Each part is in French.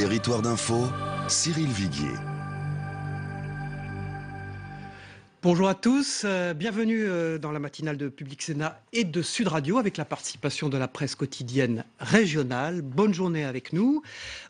Territoire d'info, Cyril Viguier. Bonjour à tous, bienvenue dans la matinale de Public Sénat et de Sud Radio avec la participation de la presse quotidienne régionale. Bonne journée avec nous.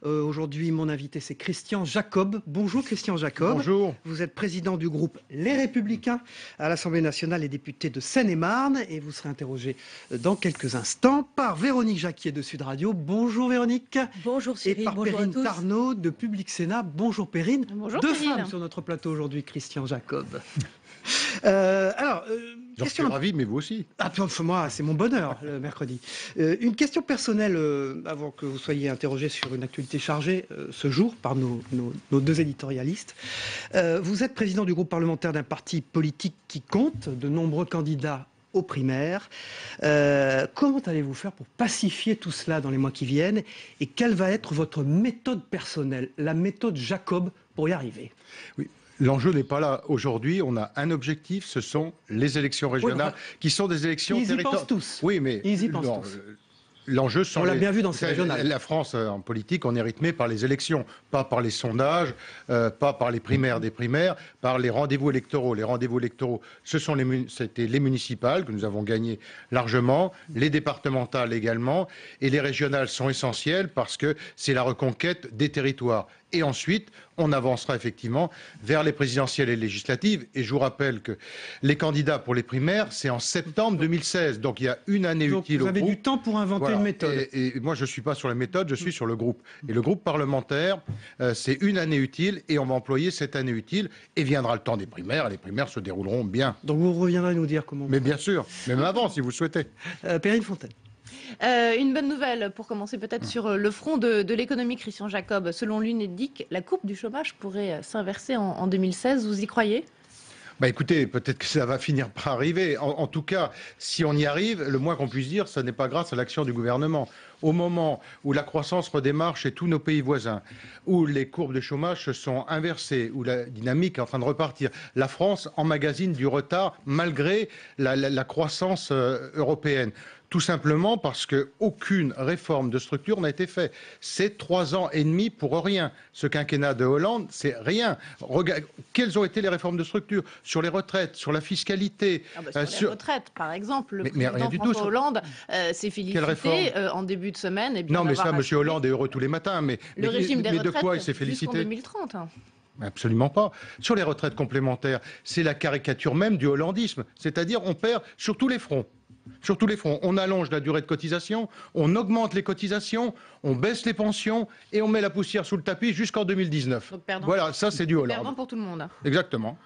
Aujourd'hui, mon invité c'est Christian Jacob. Bonjour Christian Jacob. Bonjour. Vous êtes président du groupe Les Républicains à l'Assemblée nationale et député de Seine-et-Marne et vous serez interrogé dans quelques instants par Véronique Jacquier de Sud Radio. Bonjour Véronique. Bonjour Cyril, et par bonjour Perrine à tous. Tarnaud de Public Sénat. Bonjour Perrine. Bonjour Deux Cyril. femmes sur notre plateau aujourd'hui, Christian Jacob. J'en suis ravi, mais vous aussi. Ah, moi, c'est mon bonheur, le mercredi. Une question personnelle, avant que vous soyez interrogé sur une actualité chargée ce jour par nos deux éditorialistes. Vous êtes président du groupe parlementaire d'un parti politique qui compte de nombreux candidats aux primaires. Comment allez-vous faire pour pacifier tout cela dans les mois qui viennent? Et quelle va être votre méthode personnelle, la méthode Jacob, pour y arriver? Oui. L'enjeu n'est pas là. Aujourd'hui, on a un objectif, ce sont les élections régionales, qui sont des élections territoriales. Ils y pensent tous. Oui, mais ils y pensent tous. L'enjeu, sont on l'a bien vu dans ces régionales. La France, en politique, on est rythmé par les élections, pas par les sondages, pas par les primaires des primaires, par les rendez-vous électoraux. Les rendez-vous électoraux, c'était les municipales que nous avons gagnées largement, les départementales également, et les régionales sont essentielles parce que c'est la reconquête des territoires. Et ensuite, on avancera effectivement vers les présidentielles et législatives. Et je vous rappelle que les candidats pour les primaires, c'est en septembre 2016. Donc il y a une année utile au groupe. Vous avez du temps pour inventer une méthode. Et moi, je ne suis pas sur la méthode, je suis sur le groupe. Et le groupe parlementaire, c'est une année utile et on va employer cette année utile. Et viendra le temps des primaires. Et les primaires se dérouleront bien. Donc vous reviendrez nous dire comment... Mais bien sûr, même avant, si vous le souhaitez. Perrine Fontaine. Une bonne nouvelle pour commencer peut-être sur le front de l'économie, Christian Jacob. Selon l'UNEDIC, la courbe du chômage pourrait s'inverser en 2016. Vous y croyez ? Écoutez, peut-être que ça va finir par arriver. En tout cas, si on y arrive, le moins qu'on puisse dire, ce n'est pas grâce à l'action du gouvernement. Au moment où la croissance redémarre chez tous nos pays voisins, où les courbes de chômage se sont inversées, où la dynamique est en train de repartir, la France emmagasine du retard malgré la croissance européenne. Tout simplement parce qu'aucune réforme de structure n'a été faite. C'est 3 ans et demi pour rien. Ce quinquennat de Hollande, c'est rien. Quelles ont été les réformes de structure? Sur les retraites, sur la fiscalité. Sur les retraites, par exemple. Le mais rien président du François tout. Hollande s'est félicité en début de semaine. Et bien non, mais ça, M. Hollande est heureux tous les matins. Mais régime des retraites, de quoi il s'est félicité? Jusqu'en 2030. Absolument pas. Sur les retraites complémentaires, c'est la caricature même du hollandisme. C'est-à-dire, on perd sur tous les fronts. Sur tous les fronts, on allonge la durée de cotisation, on augmente les cotisations, on baisse les pensions et on met la poussière sous le tapis jusqu'en 2019. Donc, voilà, ça c'est du Hollande. Perdant pour tout le monde. Exactement.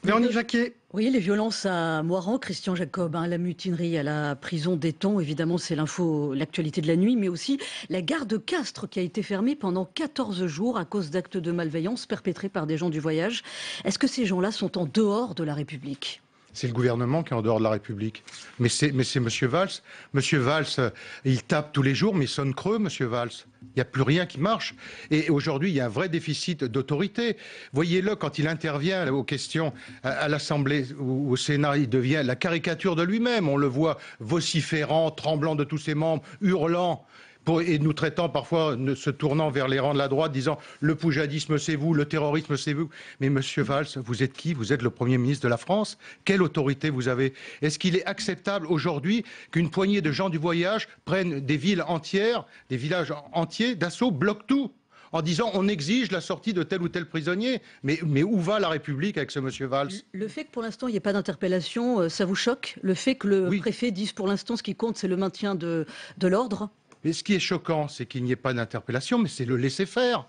Véronique Jacquier. Oui, les violences à Moiran, Christian Jacob, la mutinerie à la prison d'Étang, évidemment c'est l'actualité de la nuit, mais aussi la gare de Castres qui a été fermée pendant 14 jours à cause d'actes de malveillance perpétrés par des gens du voyage. Est-ce que ces gens-là sont en dehors de la République ? C'est le gouvernement qui est en dehors de la République. Mais c'est M. Valls. M. Valls, il tape tous les jours, mais il sonne creux, M. Valls. Il n'y a plus rien qui marche. Et aujourd'hui, il y a un vrai déficit d'autorité. Voyez-le, quand il intervient aux questions à l'Assemblée ou au Sénat, il devient la caricature de lui-même. On le voit vociférant, tremblant de tous ses membres, hurlant. Et nous traitant parfois, se tournant vers les rangs de la droite, disant « le poujadisme c'est vous, le terrorisme c'est vous ». Mais Monsieur Valls, vous êtes qui? Vous êtes le Premier ministre de la France? Quelle autorité vous avez? Est-ce qu'il est acceptable aujourd'hui qu'une poignée de gens du voyage prennent des villes entières, des villages entiers d'assaut, bloquent tout en disant on exige la sortie de tel ou tel prisonnier? Mais où va la République avec ce monsieur Valls? Le fait que pour l'instant il n'y ait pas d'interpellation, ça vous choque? Le fait que le préfet dise pour l'instant ce qui compte c'est le maintien de l'ordre? Mais ce qui est choquant, c'est qu'il n'y ait pas d'interpellation, mais c'est le laisser-faire.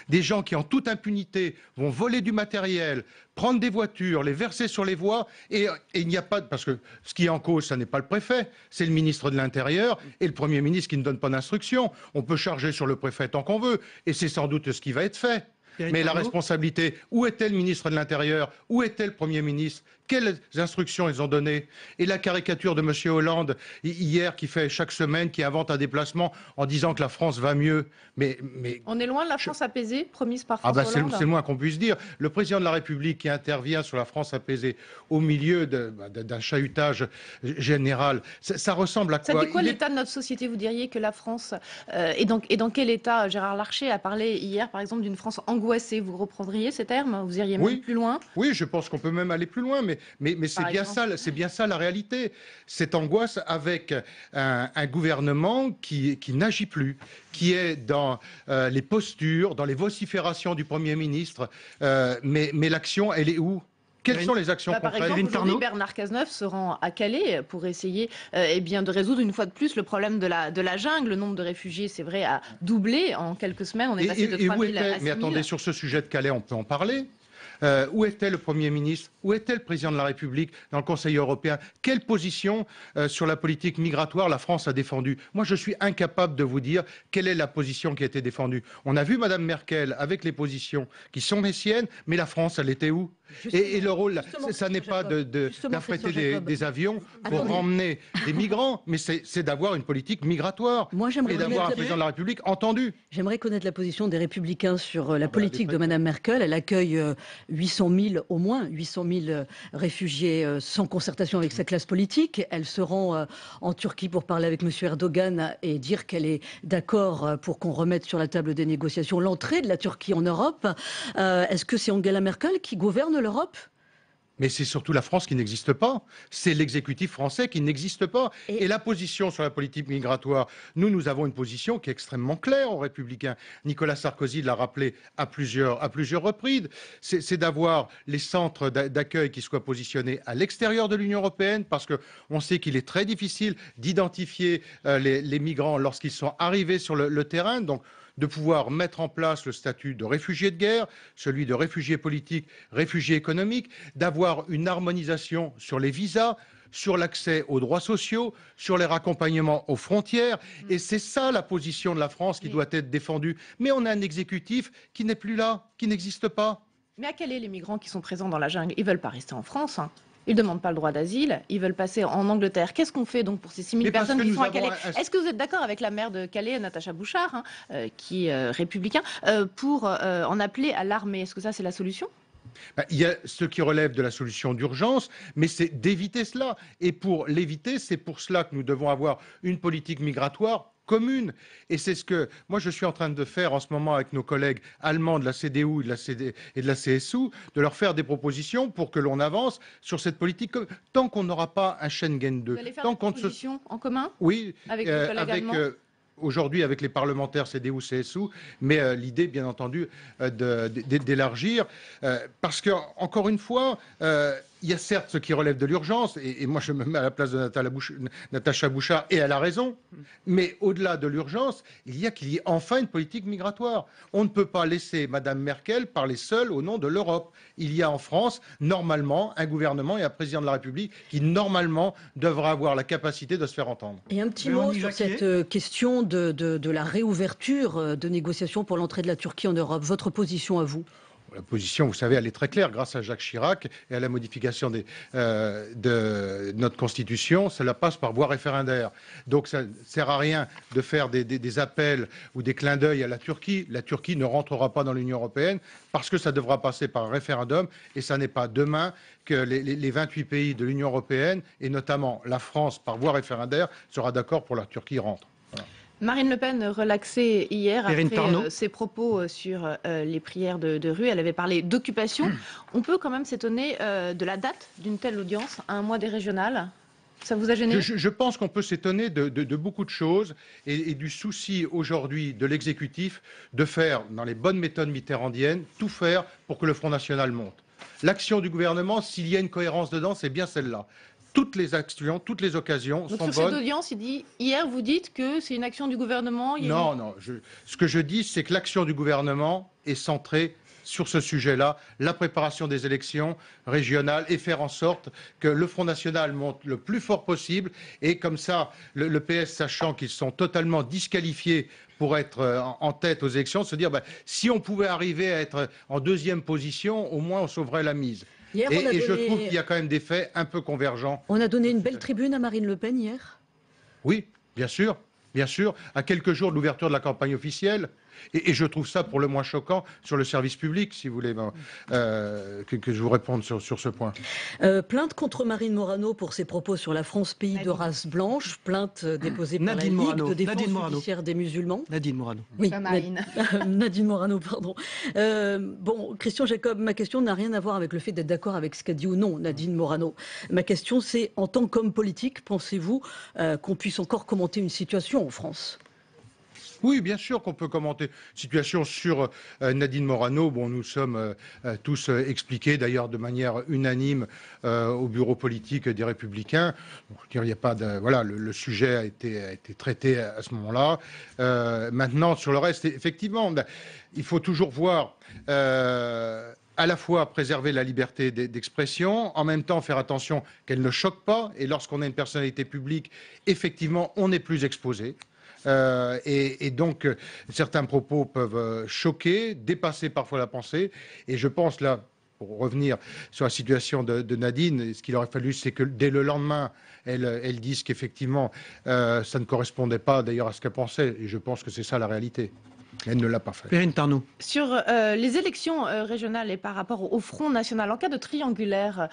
Des gens qui, en toute impunité, vont voler du matériel, prendre des voitures, les verser sur les voies, et il n'y a pas... Parce que ce qui est en cause, ça n'est pas le préfet, c'est le ministre de l'Intérieur et le Premier ministre qui ne donne pas d'instructions. On peut charger sur le préfet tant qu'on veut, et c'est sans doute ce qui va être fait. Mais la responsabilité, où était le ministre de l'Intérieur? Où était le Premier ministre? Quelles instructions ils ont données? Et la caricature de M. Hollande, hier, qui fait chaque semaine, qui invente un déplacement en disant que la France va mieux. Mais on est loin de la France apaisée, promise par ah François Hollande. c'est le moins qu'on puisse dire. Le président de la République qui intervient sur la France apaisée au milieu d'un chahutage général, ça ressemble à quoi? Ça dit quoi l'état de notre société? Vous diriez que la France est dans quel état? Gérard Larcher a parlé hier, par exemple, d'une France angoissée. Vous reprendriez ces termes? Vous iriez même plus loin? Oui, je pense qu'on peut même aller plus loin, mais c'est bien ça la réalité. Cette angoisse avec un gouvernement qui n'agit plus, qui est dans les postures, dans les vociférations du Premier ministre. Mais l'action, elle est où? Quelles sont les actions concrètes? Par exemple, aujourd'hui, Bernard Cazeneuve se rend à Calais pour essayer de résoudre une fois de plus le problème de la jungle. Le nombre de réfugiés, c'est vrai, a doublé en quelques semaines. On est passé de 3 000 à 6 000. Mais attendez, sur ce sujet de Calais, on peut en parler. Où était le Premier ministre? Où était le Président de la République dans le Conseil européen? Quelle position sur la politique migratoire la France a défendue? Moi, je suis incapable de vous dire quelle est la position qui a été défendue. On a vu Mme Merkel avec les positions qui sont les siennes, mais la France, elle était où? Et le rôle, ça n'est pas d'affréter des avions pour emmener des migrants, mais c'est d'avoir une politique migratoire et d'avoir un président de la République entendu. J'aimerais connaître la position des Républicains sur la politique de Mme Merkel. Elle accueille 800 000, au moins 800 000 réfugiés sans concertation avec sa classe politique. Elle se rend en Turquie pour parler avec M. Erdogan et dire qu'elle est d'accord pour qu'on remette sur la table des négociations l'entrée de la Turquie en Europe. Est-ce que c'est Angela Merkel qui gouverne l'Europe? Mais c'est surtout la France qui n'existe pas. C'est l'exécutif français qui n'existe pas. Et la position sur la politique migratoire, nous avons une position qui est extrêmement claire aux Républicains. Nicolas Sarkozy l'a rappelé à plusieurs reprises. C'est d'avoir les centres d'accueil qui soient positionnés à l'extérieur de l'Union européenne, parce qu'on sait qu'il est très difficile d'identifier les migrants lorsqu'ils sont arrivés sur le terrain. Donc, de pouvoir mettre en place le statut de réfugié de guerre, celui de réfugié politique, réfugié économique, d'avoir une harmonisation sur les visas, sur l'accès aux droits sociaux, sur les raccompagnements aux frontières. Et c'est ça la position de la France qui doit être défendue. Mais on a un exécutif qui n'est plus là, qui n'existe pas. Mais à Calais, les migrants qui sont présents dans la jungle, ils ne veulent pas rester en France, hein. Ils ne demandent pas le droit d'asile, ils veulent passer en Angleterre. Qu'est-ce qu'on fait donc pour ces 6 000 personnes qui sont à Calais? Est-ce que vous êtes d'accord avec la maire de Calais, Natacha Bouchard, qui est républicain, pour en appeler à l'armée? Est-ce que ça, c'est la solution? Il y a ce qui relève de la solution d'urgence, mais c'est d'éviter cela. Et pour l'éviter, c'est pour cela que nous devons avoir une politique migratoire commune. Et c'est ce que moi je suis en train de faire en ce moment avec nos collègues allemands de la CDU et de la CSU, de leur faire des propositions pour que l'on avance sur cette politique. Tant qu'on n'aura pas un Schengen 2. Vous allez faire des propositions en commun? Oui, avec vos collègues allemands aujourd'hui avec les parlementaires CDU-CSU, mais l'idée, bien entendu, d'élargir. Parce que, encore une fois, il y a certes ce qui relève de l'urgence, et moi je me mets à la place de Natacha Bouchard, et elle a raison, mais au-delà de l'urgence, il y a qu'il y ait enfin une politique migratoire. On ne peut pas laisser Mme Merkel parler seule au nom de l'Europe. Il y a en France, normalement, un gouvernement et un président de la République qui, normalement, devra avoir la capacité de se faire entendre. Et un petit mot sur cette question de la réouverture de négociations pour l'entrée de la Turquie en Europe. Votre position à vous? La position, vous savez, elle est très claire. Grâce à Jacques Chirac et à la modification de notre Constitution, cela passe par voie référendaire. Donc ça ne sert à rien de faire des appels ou des clins d'œil à la Turquie. La Turquie ne rentrera pas dans l'Union européenne parce que ça devra passer par un référendum. Et ça n'est pas demain que les 28 pays de l'Union européenne, et notamment la France par voie référendaire, sera d'accord pour que la Turquie rentre. Voilà. Marine Le Pen relaxée hier après ses propos sur les prières de rue. Elle avait parlé d'occupation. On peut quand même s'étonner de la date d'une telle audience à un mois des régionales. Ça vous a gêné? Je pense qu'on peut s'étonner de beaucoup de choses et du souci aujourd'hui de l'exécutif de faire, dans les bonnes méthodes mitterrandiennes, tout faire pour que le Front National monte. L'action du gouvernement, s'il y a une cohérence dedans, c'est bien celle-là. Toutes les actions, toutes les occasions sont bonnes. Sur cette audience, hier, vous dites que c'est une action du gouvernement. Non. Ce que je dis, c'est que l'action du gouvernement est centrée sur ce sujet-là, la préparation des élections régionales et faire en sorte que le Front National monte le plus fort possible et comme ça, le PS, sachant qu'ils sont totalement disqualifiés pour être en tête aux élections, se dire si on pouvait arriver à être en deuxième position, au moins on sauverait la mise. Et je trouve qu'il y a quand même des faits un peu convergents. On a donné une belle tribune à Marine Le Pen hier. Oui, bien sûr, à quelques jours de l'ouverture de la campagne officielle. Et je trouve ça pour le moins choquant sur le service public, si vous voulez que je vous réponde sur ce point. Plainte contre Marine Morano pour ses propos sur la France, pays de race blanche. Plainte déposée par la Ligue de défense judiciaire des musulmans. Nadine Morano. Oui, Nadine Morano, pardon. Bon, Christian Jacob, ma question n'a rien à voir avec le fait d'être d'accord avec ce qu'a dit ou non Nadine Morano. Ma question, c'est en tant qu'homme politique, pensez-vous qu'on puisse encore commenter une situation en France ? Oui, bien sûr qu'on peut commenter. Situation sur Nadine Morano, bon, nous sommes tous expliqués, d'ailleurs de manière unanime au bureau politique des Républicains. Bon, je veux dire, il n'y a pas de, voilà, le sujet a été traité à ce moment-là. Maintenant, sur le reste, effectivement, il faut toujours voir. À la fois préserver la liberté d'expression, en même temps faire attention qu'elle ne choque pas. Et lorsqu'on a une personnalité publique, effectivement, on est plus exposé. Et donc, certains propos peuvent choquer, dépasser parfois la pensée. Et je pense là, pour revenir sur la situation de Nadine, ce qu'il aurait fallu, c'est que dès le lendemain, elle dise qu'effectivement, ça ne correspondait pas d'ailleurs à ce qu'elle pensait. Et je pense que c'est ça la réalité. Elle ne l'a pas fait. Perrine Tarnaud. Sur les élections régionales et par rapport au Front National, en cas de triangulaire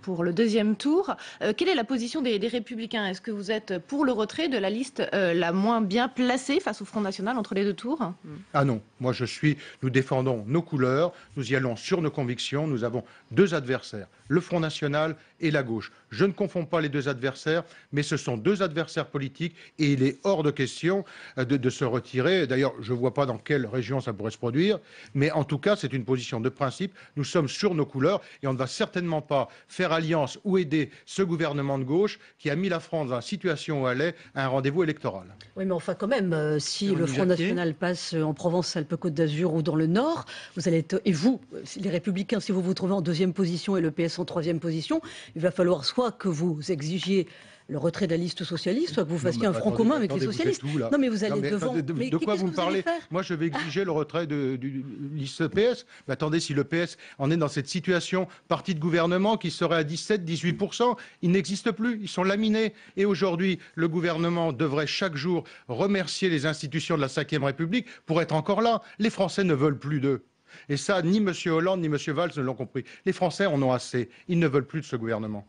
pour le deuxième tour, quelle est la position des Républicains? Est-ce que vous êtes pour le retrait de la liste la moins bien placée face au Front National entre les deux tours? Ah non, nous défendons nos couleurs, nous y allons sur nos convictions, nous avons deux adversaires, le Front National et la gauche. Je ne confonds pas les deux adversaires, mais ce sont deux adversaires politiques et il est hors de question de se retirer. D'ailleurs, je ne vois pas dans quelle région ça pourrait se produire, mais en tout cas, c'est une position de principe. Nous sommes sur nos couleurs et on ne va certainement pas faire alliance ou aider ce gouvernement de gauche qui a mis la France dans la situation où elle est à un rendez-vous électoral. Oui, mais enfin quand même, si le Front National passe en Provence-Alpes-Côte d'Azur ou dans le Nord, vous allez être, et vous, les Républicains, si vous vous trouvez en deuxième position et le PS en troisième position, il va falloir soit que vous exigiez le retrait de la liste socialiste, soit que vous fassiez un front commun avec les socialistes. Non, mais vous allez devant. De quoi vous me parlez? Moi, je vais exiger le retrait du liste PS. Mais attendez, si le PS en est dans cette situation, parti de gouvernement qui serait à 17-18%, il n'existe plus. Ils sont laminés. Et aujourd'hui, le gouvernement devrait chaque jour remercier les institutions de la Ve République pour être encore là. Les Français ne veulent plus d'eux. Et ça, ni M. Hollande ni M. Valls ne l'ont compris. Les Français en ont assez. Ils ne veulent plus de ce gouvernement.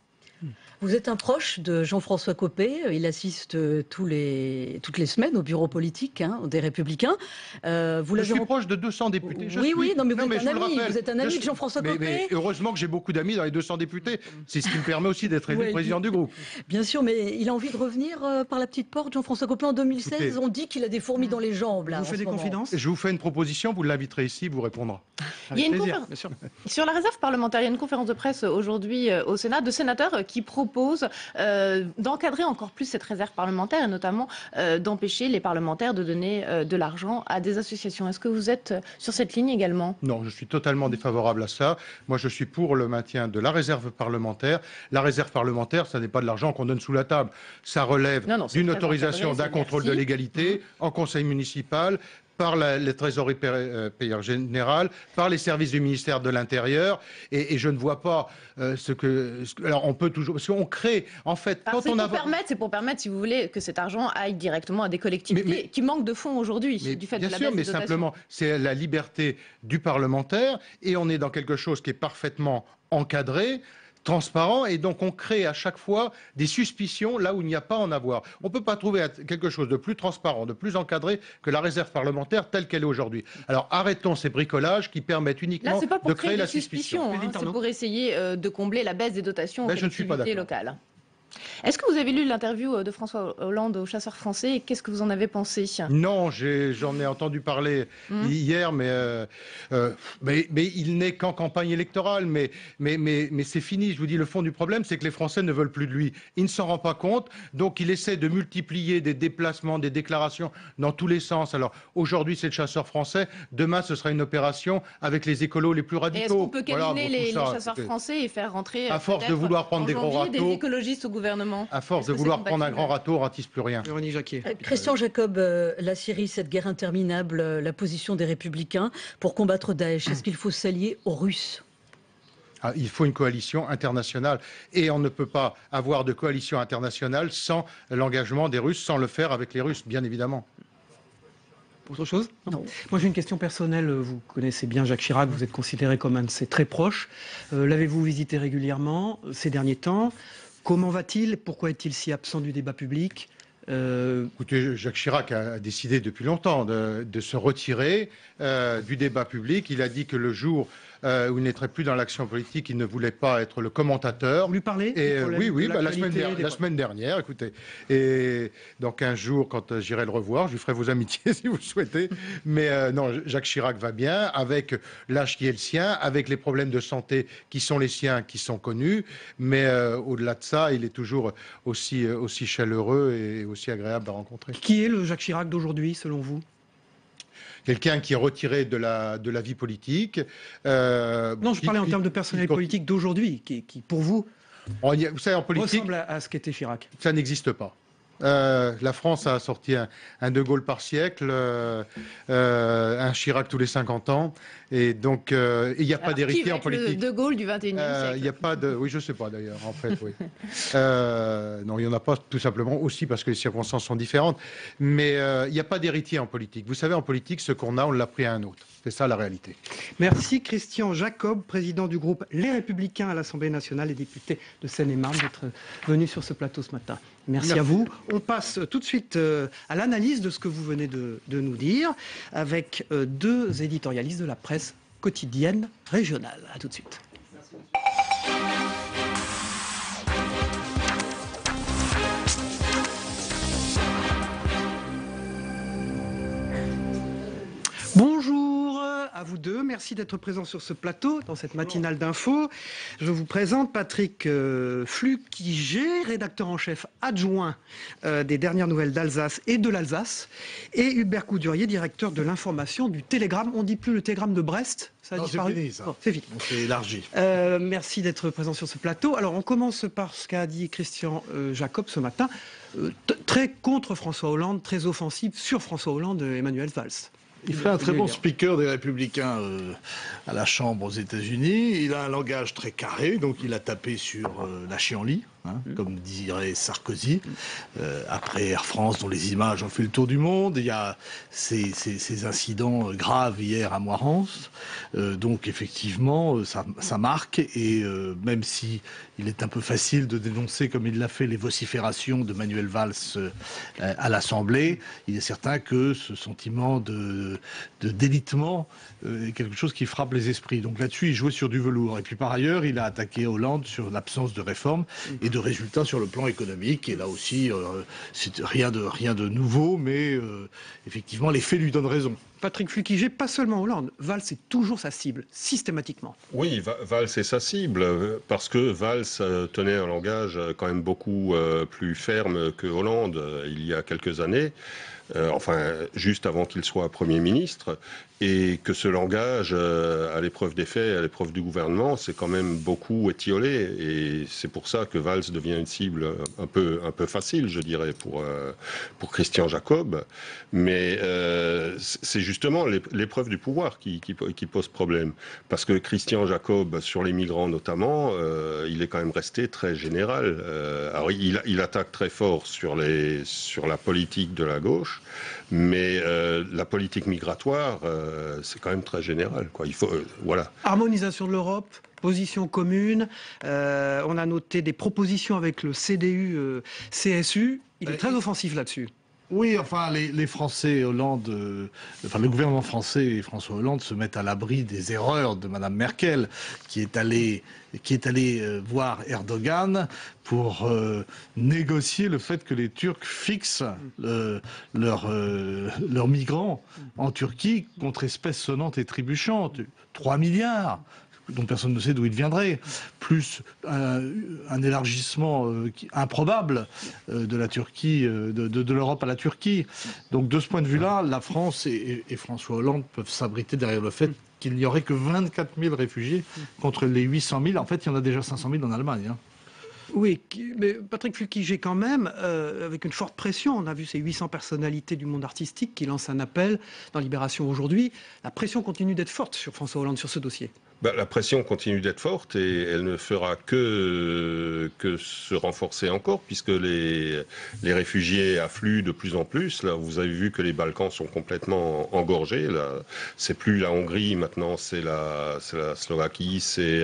Vous êtes un proche de Jean-François Copé, il assiste toutes les semaines au bureau politique des Républicains. Je suis proche de 200 députés. Oui, non, mais vous êtes un ami de Jean-François Copé. Mais heureusement que j'ai beaucoup d'amis dans les 200 députés. C'est ce qui me permet aussi d'être élu président du groupe. Bien sûr, mais il a envie de revenir par la petite porte. Jean-François Copé, en 2016, écoutez, on dit qu'il a des fourmis dans les jambes. Là, vous faites des confidences? Je vous fais une proposition, vous l'inviterez ici, il vous répondra. Il y a bien sûr. Sur la réserve parlementaire, il y a une conférence de presse aujourd'hui au Sénat de sénateurs qui proposent d'encadrer encore plus cette réserve parlementaire et notamment d'empêcher les parlementaires de donner de l'argent à des associations. Est-ce que vous êtes sur cette ligne également? Non, je suis totalement défavorable à ça. Moi, je suis pour le maintien de la réserve parlementaire. La réserve parlementaire, ça n'est pas de l'argent qu'on donne sous la table. Ça relève d'une autorisation, d'un contrôle de légalité en conseil municipal, par la trésorerie payeur générale, par les services du ministère de l'Intérieur, et je ne vois pas alors on peut toujours, parce qu'on crée, en fait, c'est pour permettre, si vous voulez, que cet argent aille directement à des collectivités qui manquent de fonds aujourd'hui, du fait de la baisse des dotations. Bien sûr, mais simplement, c'est la liberté du parlementaire, et on est dans quelque chose qui est parfaitement encadré, transparent, et donc on crée à chaque fois des suspicions là où il n'y a pas à en avoir. On ne peut pas trouver quelque chose de plus transparent, de plus encadré que la réserve parlementaire telle qu'elle est aujourd'hui. Alors arrêtons ces bricolages qui permettent uniquement de créer la suspicion. C'est pour essayer de combler la baisse des dotations aux collectivités locales. Est-ce que vous avez lu l'interview de François Hollande aux chasseurs français et qu'est-ce que vous en avez pensé? Non, j'en ai entendu parler hier, mais il n'est qu'en campagne électorale. Mais c'est fini. Je vous dis, le fond du problème, c'est que les Français ne veulent plus de lui. Il ne s'en rend pas compte, donc il essaie de multiplier des déplacements, des déclarations dans tous les sens. Alors aujourd'hui, c'est le chasseur français. Demain, ce sera une opération avec les écolos les plus radicaux. Et est-ce qu'on peut câliner les chasseurs français et faire rentrer, à force de vouloir prendre des gros râteaux, des écologistes au gouvernement? À force de vouloir prendre un grand râteau, on ratisse plus rien. Christian Jacob, la Syrie, cette guerre interminable, la position des Républicains pour combattre Daesh, est-ce qu'il faut s'allier aux Russes? Il faut une coalition internationale et on ne peut pas avoir de coalition internationale sans l'engagement des Russes, sans le faire avec les Russes, bien évidemment. Autre chose? Non. Moi j'ai une question personnelle. Vous connaissez bien Jacques Chirac, vous êtes considéré comme un de ses très proches. L'avez-vous visité régulièrement ces derniers temps? Comment va-t-il? Pourquoi est-il si absent du débat public? Écoutez, Jacques Chirac a décidé depuis longtemps de se retirer du débat public. Il a dit que le jour où il n'était plus dans l'action politique, il ne voulait pas être le commentateur. Vous lui parlez? Oui, la semaine dernière, écoutez. Et donc un jour, quand j'irai le revoir, je lui ferai vos amitiés si vous le souhaitez. Mais non, Jacques Chirac va bien, avec l'âge qui est le sien, avec les problèmes de santé qui sont les siens, qui sont connus. Mais au-delà de ça, il est toujours aussi chaleureux et aussi agréable à rencontrer. Qui est le Jacques Chirac d'aujourd'hui, selon vous? Quelqu'un qui est retiré de la vie politique. Non, je parlais en termes de personnalité politique d'aujourd'hui, qui pour vous, vous savez, en politique, ressemble à ce qu'était Chirac. Ça n'existe pas. La France a sorti un De Gaulle par siècle, un Chirac tous les 50 ans, et donc il n'y a pas d'héritier en politique. Le De Gaulle du 21e siècle. Il n'y a pas de, oui, je sais pas d'ailleurs, en fait, oui. Non, il n'y en a pas, tout simplement aussi parce que les circonstances sont différentes. Mais il n'y a pas d'héritier en politique. Vous savez, en politique, ce qu'on a, on l'a pris à un autre. C'est ça la réalité. Merci Christian Jacob, président du groupe Les Républicains à l'Assemblée nationale et député de Seine-et-Marne, d'être venu sur ce plateau ce matin. Merci à vous. On passe tout de suite à l'analyse de ce que vous venez de nous dire avec deux éditorialistes de la presse quotidienne régionale. À tout de suite. Bonjour à vous deux, merci d'être présents sur ce plateau, dans cette matinale d'infos. Je vous présente Patrick Flukiger, rédacteur en chef adjoint des dernières nouvelles d'Alsace et de l'Alsace, et Hubert Coudurier, directeur de l'information du Télégramme. On ne dit plus le Télégramme de Brest, ça a disparu. C'est fini, ça. Bon, c'est fini. On s'est élargi. Merci d'être présent sur ce plateau. Alors on commence par ce qu'a dit Christian Jacob ce matin, très contre François Hollande, très offensif sur François Hollande, Emmanuel Valls. Il fait un très bon speaker des Républicains à la Chambre aux États-Unis. Il a un langage très carré, donc il a tapé sur la chienlit, comme dirait Sarkozy. Après Air France, dont les images ont fait le tour du monde, il y a ces incidents graves hier à Moirans. Donc effectivement, ça marque. Et même si il est un peu facile de dénoncer, comme il l'a fait, les vociférations de Manuel Valls à l'Assemblée, il est certain que ce sentiment de délitement est quelque chose qui frappe les esprits. Donc là-dessus, il jouait sur du velours. Et puis par ailleurs, il a attaqué Hollande sur l'absence de réforme et de résultats sur le plan économique. Et là aussi, c'est rien de nouveau, mais effectivement, les faits lui donnent raison. Patrick Flukiger, pas seulement Hollande, Valls est toujours sa cible, systématiquement. Oui, Valls est sa cible, parce que Valls tenait un langage quand même beaucoup plus ferme que Hollande il y a quelques années. Enfin, juste avant qu'il soit Premier ministre, et que ce langage, à l'épreuve des faits, à l'épreuve du gouvernement, c'est quand même beaucoup étiolé, et c'est pour ça que Valls devient une cible un peu facile, je dirais, pour Christian Jacob. Mais c'est justement l'épreuve du pouvoir qui pose problème, parce que Christian Jacob, sur les migrants notamment, il est quand même resté très général. Alors il attaque très fort sur la politique de la gauche, mais la politique migratoire, c'est quand même très général, quoi. Il faut, voilà. Harmonisation de l'Europe, position commune. On a noté des propositions avec le CDU, CSU. Il est très offensif là-dessus. Oui, enfin, les Français, le gouvernement français et François Hollande se mettent à l'abri des erreurs de Madame Merkel, qui est allée voir Erdogan pour négocier le fait que les Turcs fixent leurs migrants en Turquie contre espèces sonnantes et trébuchantes. 3 milliards dont personne ne sait d'où il viendrait, plus un élargissement improbable de la Turquie, de l'Europe à la Turquie. Donc de ce point de vue-là, la France et François Hollande peuvent s'abriter derrière le fait qu'il n'y aurait que 24 000 réfugiés contre les 800 000. En fait, il y en a déjà 500 000 en Allemagne. Hein. Oui, mais Patrick Fulquigé quand même, avec une forte pression. On a vu ces 800 personnalités du monde artistique qui lancent un appel dans Libération aujourd'hui. La pression continue d'être forte sur François Hollande sur ce dossier. La pression continue d'être forte et elle ne fera que se renforcer encore puisque les réfugiés affluent de plus en plus. Là, vous avez vu que les Balkans sont complètement engorgés. Là, c'est plus la Hongrie, maintenant c'est la Slovaquie, c'est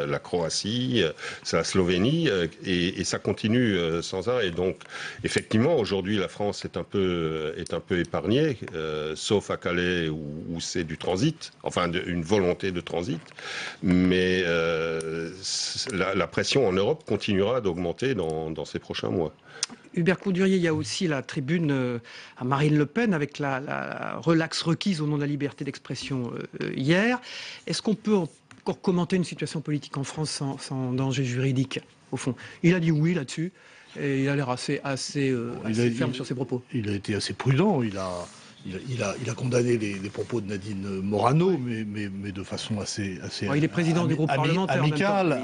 la Croatie, c'est la Slovénie et ça continue sans arrêt. Et donc, effectivement, aujourd'hui, la France est un peu épargnée, sauf à Calais où c'est du transit, enfin une volonté de transit. Mais la pression en Europe continuera d'augmenter dans ces prochains mois. Hubert Coudurier, il y a aussi la tribune à Marine Le Pen avec la relaxe requise au nom de la liberté d'expression hier. Est-ce qu'on peut encore commenter une situation politique en France sans danger juridique, au fond? Il a dit oui là-dessus et il a l'air assez ferme sur ses propos. Il a été assez prudent. Il a condamné les propos de Nadine Morano, mais de façon assez il est président du groupe parlementaire amicale.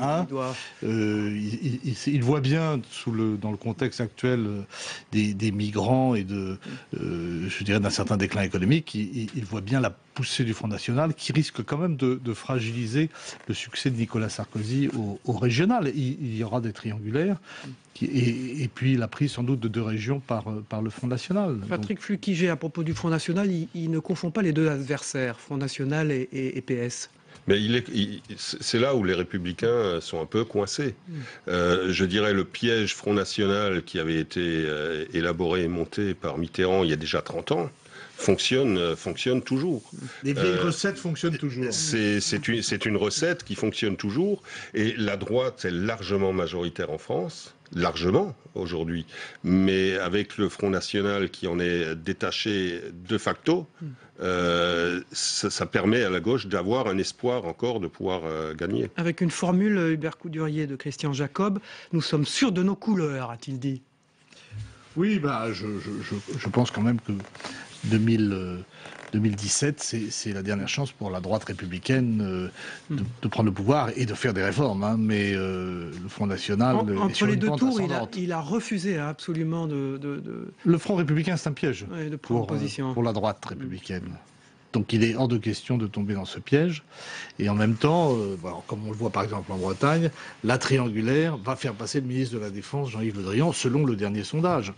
Il Il voit bien dans le contexte actuel des migrants et je dirais d'un certain déclin économique, il voit bien la poussée du Front National qui risque quand même de fragiliser le succès de Nicolas Sarkozy au régional. Il y aura des triangulaires. Et puis la prise sans doute de 2 régions par le Front National. Patrick Fulquigé, à propos du Front National, il ne confond pas les deux adversaires, Front National et PS. Mais c'est là où les Républicains sont un peu coincés. Je dirais le piège Front National qui avait été élaboré et monté par Mitterrand il y a déjà 30 ans, fonctionne toujours. Les vieilles recettes fonctionnent toujours. C'est une recette qui fonctionne toujours. Et la droite est largement majoritaire en France. Largement aujourd'hui, mais avec le Front National qui en est détaché de facto, ça permet à la gauche d'avoir un espoir encore de pouvoir gagner. Avec une formule, Hubert Coudurier, de Christian Jacob, nous sommes sûrs de nos couleurs, a-t-il dit. Oui, je pense quand même que 2017, c'est la dernière chance pour la droite républicaine de prendre le pouvoir et de faire des réformes. Hein. Mais le Front National... Entre les 2 tours, il a refusé absolument Le Front républicain, c'est un piège de prendre position pour la droite républicaine. Donc il est hors de question de tomber dans ce piège. Et en même temps, comme on le voit par exemple en Bretagne, la triangulaire va faire passer le ministre de la Défense, Jean-Yves Le Drian, selon le dernier sondage.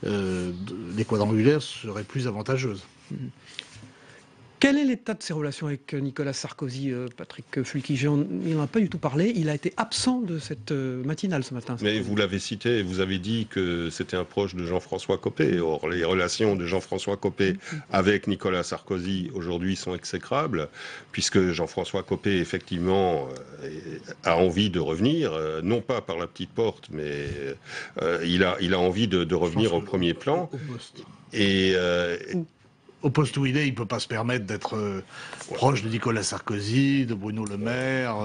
Les quadrangulaires seraient plus avantageuses. Quel est l'état de ses relations avec Nicolas Sarkozy, Patrick Fulquigé? Il n'en a pas du tout parlé. Il a été absent de cette matinale ce matin. Mais vous l'avez cité, vous avez dit que c'était un proche de Jean-François Copé. Or, les relations de Jean-François Copé avec Nicolas Sarkozy aujourd'hui sont exécrables, puisque Jean-François Copé, effectivement, a envie de revenir, non pas par la petite porte, mais il a envie de revenir au premier plan. Au poste où il est, il ne peut pas se permettre d'être proche de Nicolas Sarkozy, de Bruno Le Maire,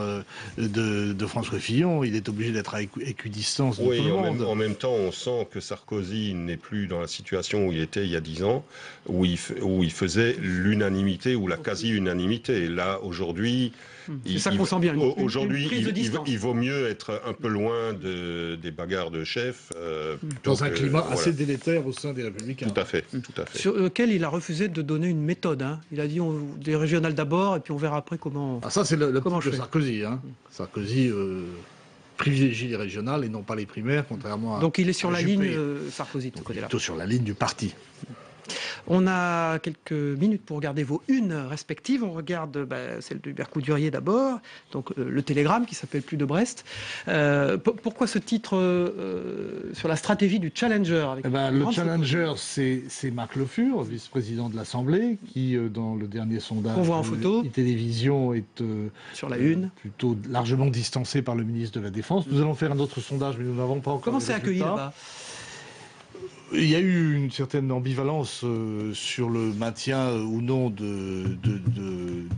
de François Fillon. Il est obligé d'être à équidistance de tout le monde. En même temps, on sent que Sarkozy n'est plus dans la situation où il était il y a 10 ans, où il faisait l'unanimité ou la quasi-unanimité. Là, aujourd'hui... C'est ça qu'on sent bien. Aujourd'hui, il vaut mieux être un peu loin des bagarres de chefs. Dans un climat assez délétère au sein des Républicains. Tout à fait. Sur lequel il a refusé de donner une méthode. Hein. Il a dit des régionales d'abord et puis on verra après comment. Ça, c'est le point de Sarkozy. Hein. Sarkozy privilégie les régionales et non pas les primaires, contrairement à. Donc il est sur la ligne Sarkozy de ce côté-là. Plutôt sur la ligne du parti. On a quelques minutes pour regarder vos unes respectives. On regarde celle de Hubert Coudurier d'abord, donc le Télégramme qui s'appelle Plus de Brest. Pourquoi ce titre sur la stratégie du Challenger avec le Challenger, c'est Marc Le Fur, vice-président de l'Assemblée, qui, dans le dernier sondage qu'on voit en photo, télévision est sur la une, plutôt largement distancé par le ministre de la Défense. Nous allons faire un autre sondage, mais nous n'avons pas encore. Comment c'est accueilli là-bas ? Il y a eu une certaine ambivalence sur le maintien ou non de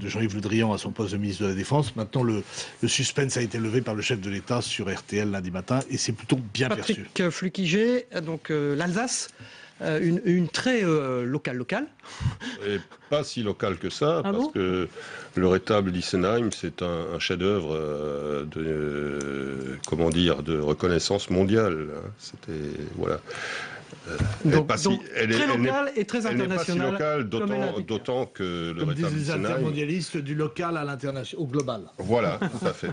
Jean-Yves Le Drian à son poste de ministre de la Défense. Maintenant, le suspense a été levé par le chef de l'État sur RTL lundi matin et c'est plutôt bien perçu. Patrick Flukiger, donc l'Alsace, une très locale. Et pas si locale que ça, parce que le rétable d'Issenheim, c'est un chef-d'œuvre de reconnaissance mondiale. C'était voilà. Donc, très locale et très internationale. Elle n'est pas si locale, d'autant que le rétable disent les intermondialistes, du local à l'international, au global. Voilà, tout à fait.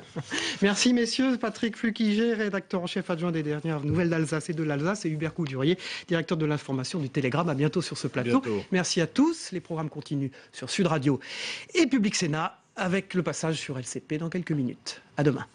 Merci messieurs. Patrick Flukiger, rédacteur en chef adjoint des dernières nouvelles d'Alsace et de l'Alsace, et Hubert Coudurier, directeur de l'information du Télégramme. À bientôt sur ce plateau. Merci à tous. Les programmes continuent sur Sud Radio et Public Sénat avec le passage sur LCP dans quelques minutes. À demain.